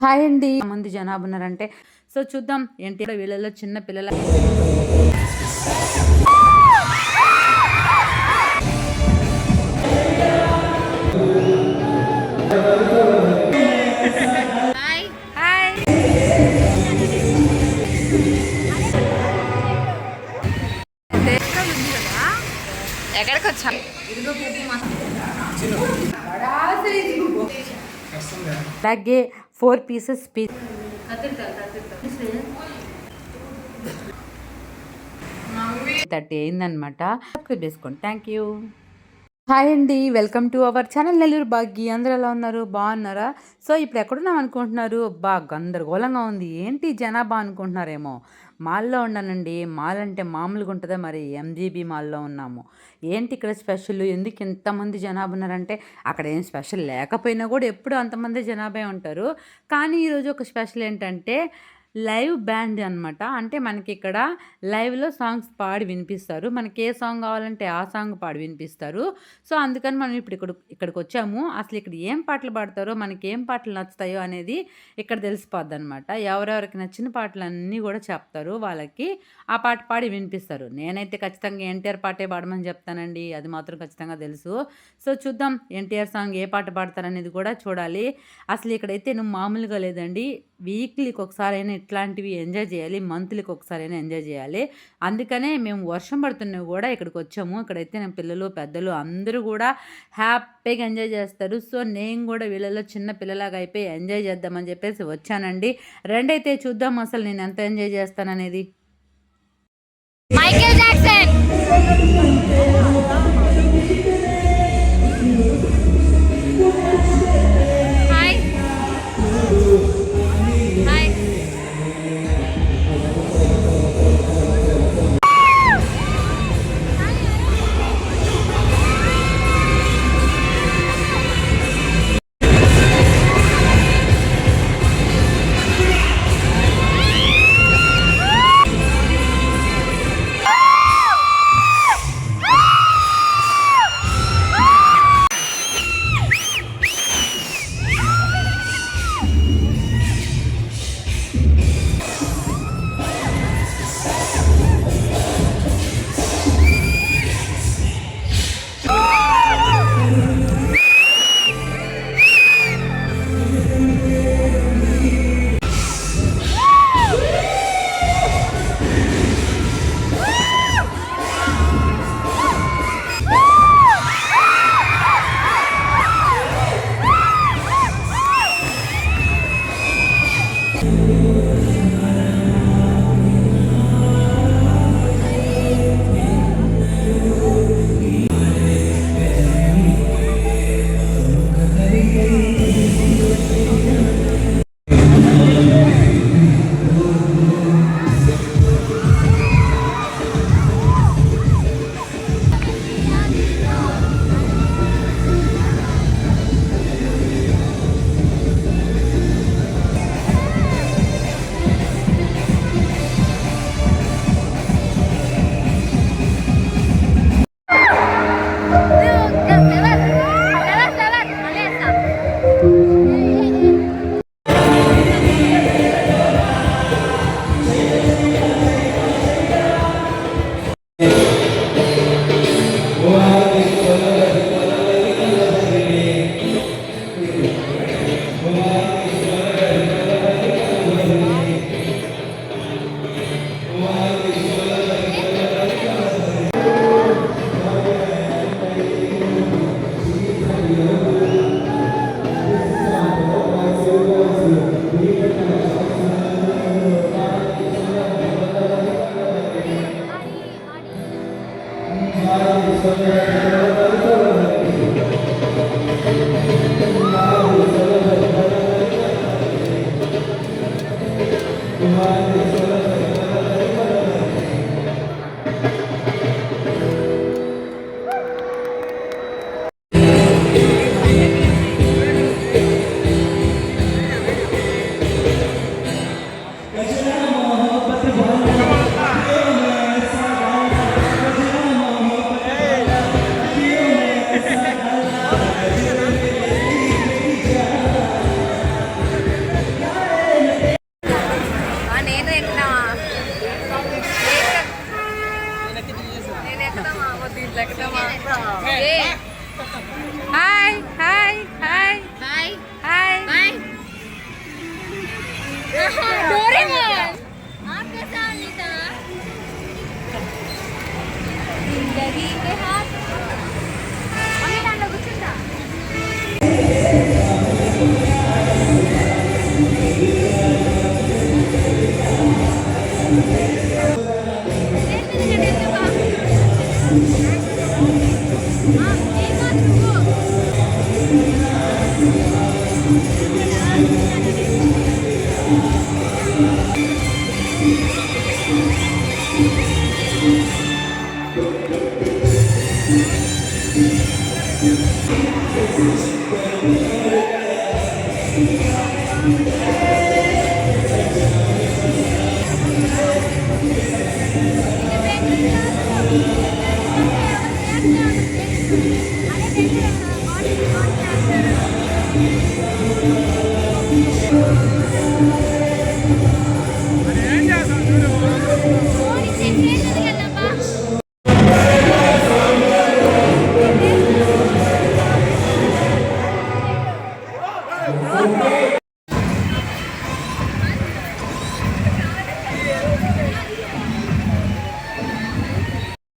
Hi అండి. మంది జనాభా ఉన్నారంటే సో చూద్దాం ఏంటి వీళ్ళలో చిన్న పిల్లల హాయ్ హాయ్ ఎక్కడికి వచ్చాం అలాగే 4 పీసెస్ థర్టీ అయిందనమాట. వేసుకోండి. Thank you. హాయ్ అండి, welcome to our channel Nellore బాగ్గి. అందరూ ఎలా ఉన్నారు? బాగున్నారా? సో ఇప్పుడు ఎక్కడున్నాం అనుకుంటున్నారు? గందరగోళంగా ఉంది. ఏంటి జనాభా అనుకుంటున్నారేమో. మాల్లో ఉన్నానండి. మాల్ అంటే మామూలుగా ఉంటుందా? మరి ఎంజీబీ మాల్లో ఉన్నాము. ఏంటి ఇక్కడ స్పెషల్? ఎందుకు ఇంతమంది జనాభా ఉన్నారంటే అక్కడ ఏం స్పెషల్ లేకపోయినా కూడా ఎప్పుడు అంతమంది జనాభా ఉంటారు. కానీ ఈరోజు ఒక స్పెషల్ ఏంటంటే లైవ్ బ్యాండ్ అనమాట. అంటే మనకి ఇక్కడ లైవ్లో సాంగ్స్ పాడి వినిపిస్తారు. మనకి ఏ సాంగ్ కావాలంటే ఆ సాంగ్ పాడి వినిపిస్తారు. సో అందుకని మనం ఇప్పుడు ఇక్కడికి వచ్చాము. అసలు ఇక్కడ ఏం పాటలు పాడతారో, మనకి ఏం పాటలు నచ్చుతాయో అనేది ఇక్కడ తెలిసిపోద్ది అనమాట. ఎవరెవరికి నచ్చిన పాటలన్నీ కూడా చెప్తారు. వాళ్ళకి ఆ పాట పాడి వినిపిస్తారు. నేనైతే ఖచ్చితంగా ఎన్టీఆర్ పాటే పాడమని చెప్తానండి. అది మాత్రం ఖచ్చితంగా తెలుసు. సో చూద్దాం ఎన్టీఆర్ సాంగ్ ఏ పాట పాడతారనేది కూడా చూడాలి. అసలు ఇక్కడైతే నువ్వు మామూలుగా లేదండి. వీక్లీకి ఒకసారైనా ఇట్లాంటివి ఎంజాయ్ చేయాలి. మంత్లీకి ఒకసారైనా ఎంజాయ్ చేయాలి. అందుకనే మేము వర్షం పడుతున్నవి కూడా ఇక్కడికి వచ్చాము. ఇక్కడైతే నేను పిల్లలు పెద్దలు అందరూ కూడా హ్యాపీగా ఎంజాయ్ చేస్తారు. సో నేను కూడా వీళ్ళలో చిన్న పిల్లలాగా అయిపోయి ఎంజాయ్ చేద్దామని చెప్పేసి వచ్చానండి. రెండైతే చూద్దాం అసలు నేను ఎంత ఎంజాయ్ చేస్తాననేది. Michael Jackson hi hi hi hi hi hi Doraemon आप कैसे अनीता जिंदगी के हाथ मम्मी दांडो కూర్చుంటా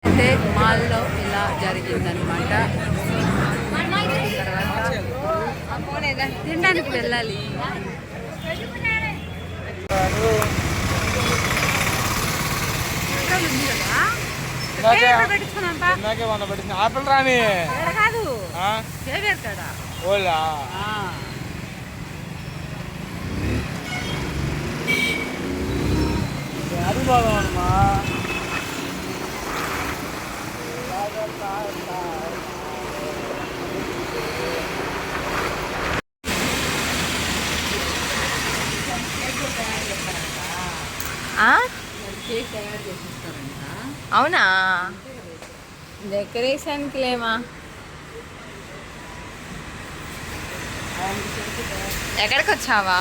అయితే మాల్లో ఇలా జరిగిందనమాట. తర్వాత తినడానికి వెళ్ళాలి. ఆపిల్ రాని కాదు ఓలా అది బాగుందమ్మా. అవునా డెకరేషన్కి లేమా ఎక్కడికి వచ్చావా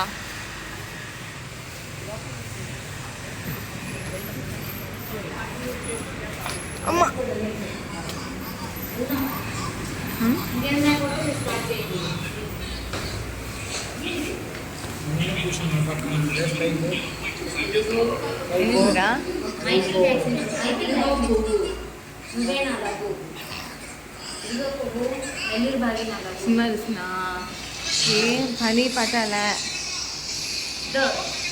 అమ్మా సినిమా చూసినా ఏం పని పట్టాలా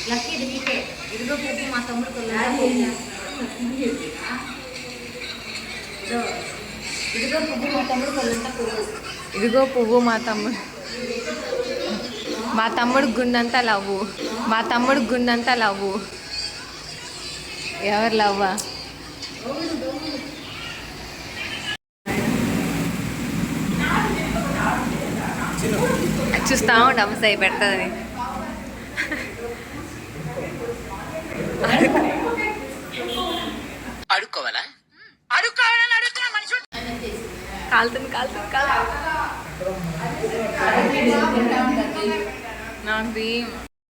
లక్కీ దిగితే ఇదిగో పువ్వు మా తమ్ముడు ఇదిగో పువ్వు మా తమ్ముడు కొల్లంతా పువ్వు ఇదిగో పువ్వు మా తమ్ముడు గుండంతా లవ్వు మా తమ్ముడు గుండంతా లవ్వు ఎవరు లవ్వా చూస్తా డబ్బు సై పెడుతుంది అడుక్కోవాలా కాలుతుంది నాకు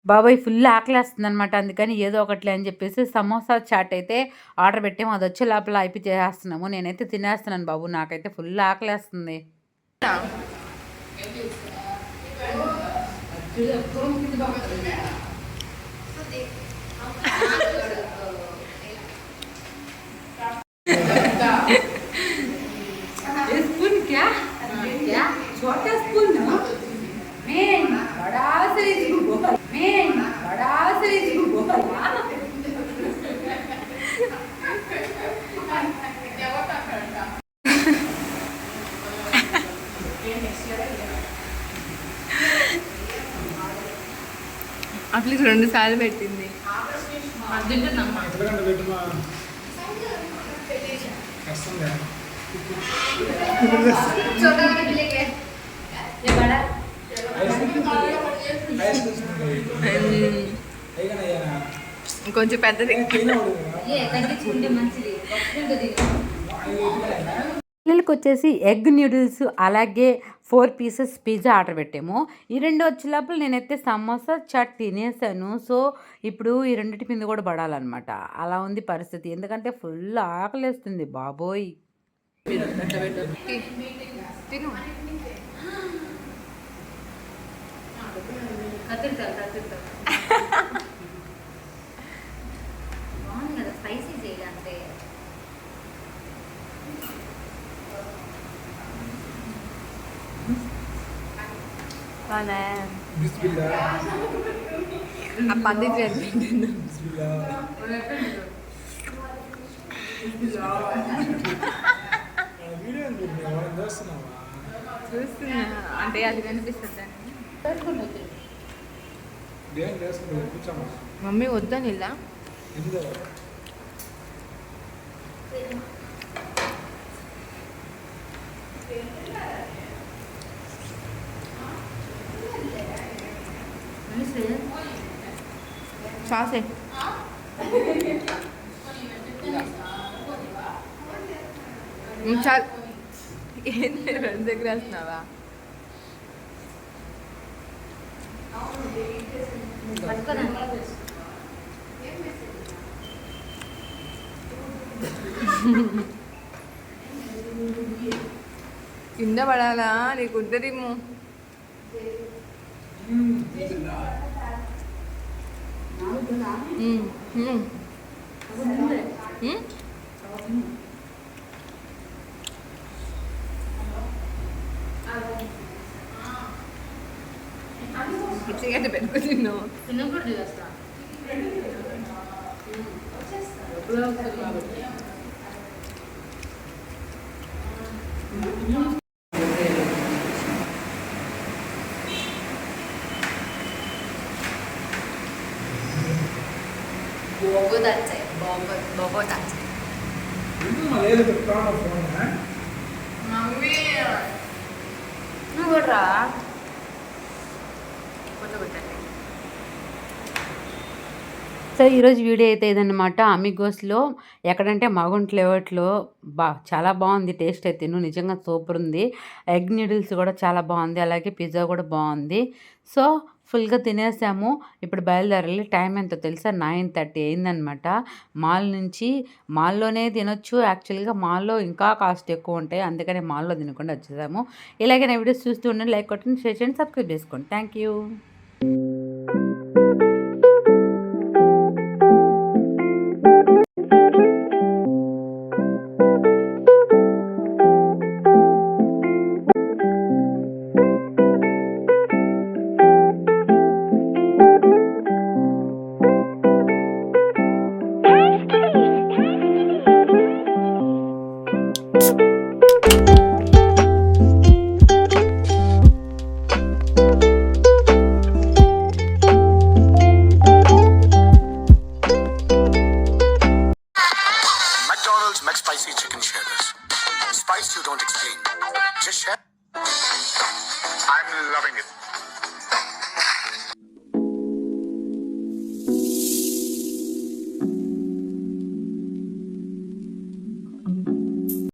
బాబాయ్ ఫుల్ ఆకలేస్తుంది అనమాట. అందుకని ఏదో ఒకట్లే అని చెప్పేసి సమోసా చాట్ అయితే ఆర్డర్ పెట్టాము. అది వచ్చే లోపల అయిపోయి చేసేస్తున్నాము. నేనైతే తినేస్తున్నాను బాబు, నాకైతే ఫుల్ ఆకలేస్తుంది. అప్పటికి 2 సార్లు పెట్టింది. కొంచెం పెద్దది. పిల్లలకి వచ్చేసి ఎగ్ న్యూడిల్స్ అలాగే 4 పీసెస్ పిజ్జా ఆర్డర్ పెట్టాము. ఈ 2 వచ్చే లోపల నేనైతే సమోసా చాట్ తినేసాను. సో ఇప్పుడు ఈ 2 మీద కూడా పడాలన్నమాట. అలా ఉంది పరిస్థితి. ఎందుకంటే ఫుల్ ఆకలేస్తుంది బాబోయ్. తిను కత్తిరితారు బాగుంది కదా స్పైసీ చేయాలంటే ఆ పందిరి అనిపించింది. చూస్తున్నా అంటే అది కనిపిస్తుంది మమ్మీ వద్దని ఇలా సాసే చాలు ఏంటి రెండు దగ్గర వేస్తున్నావా కింద పడాలా నీకు ఉద్దరిము సిగరెట్ పెట్టుకు తిన్నావు చిన్నప్పుడు చేస్తా బొబ్బు దాచాయి బొబ్బు దాచాయి మమ్మీ నువ్వు కూడా రా సో ఈరోజు వీడియో అయితే ఇదన్నమాట. అమిగోస్లో ఎక్కడంటే మగన్ ఫ్లేవర్లో చాలా బాగుంది. టేస్ట్ అయితే నిజంగా సూపర్ ఉంది. ఎగ్ నూడిల్స్ కూడా చాలా బాగుంది. అలాగే పిజ్జా కూడా బాగుంది. సో ఫుల్గా తినేసాము. ఇప్పుడు బయలుదేరాలి. టైం ఎంతో తెలుసా 9:30 అయిందనమాట. మాల్లోనే తినొచ్చు. యాక్చువల్గా మాల్లో ఇంకా కాస్ట్ ఎక్కువ ఉంటాయి. అందుకని మాల్లో తినకుండా వచ్చేసాము. ఇలాగే నా వీడియోస్ చూస్తూ ఉండండి. లైక్ కొట్టండి, షేర్ చేయండి, సబ్స్క్రైబ్ చేసుకోండి. Thank you. McDonald's McSpicy Chicken Shares. Spice you don't explain. Just share. I'm loving it.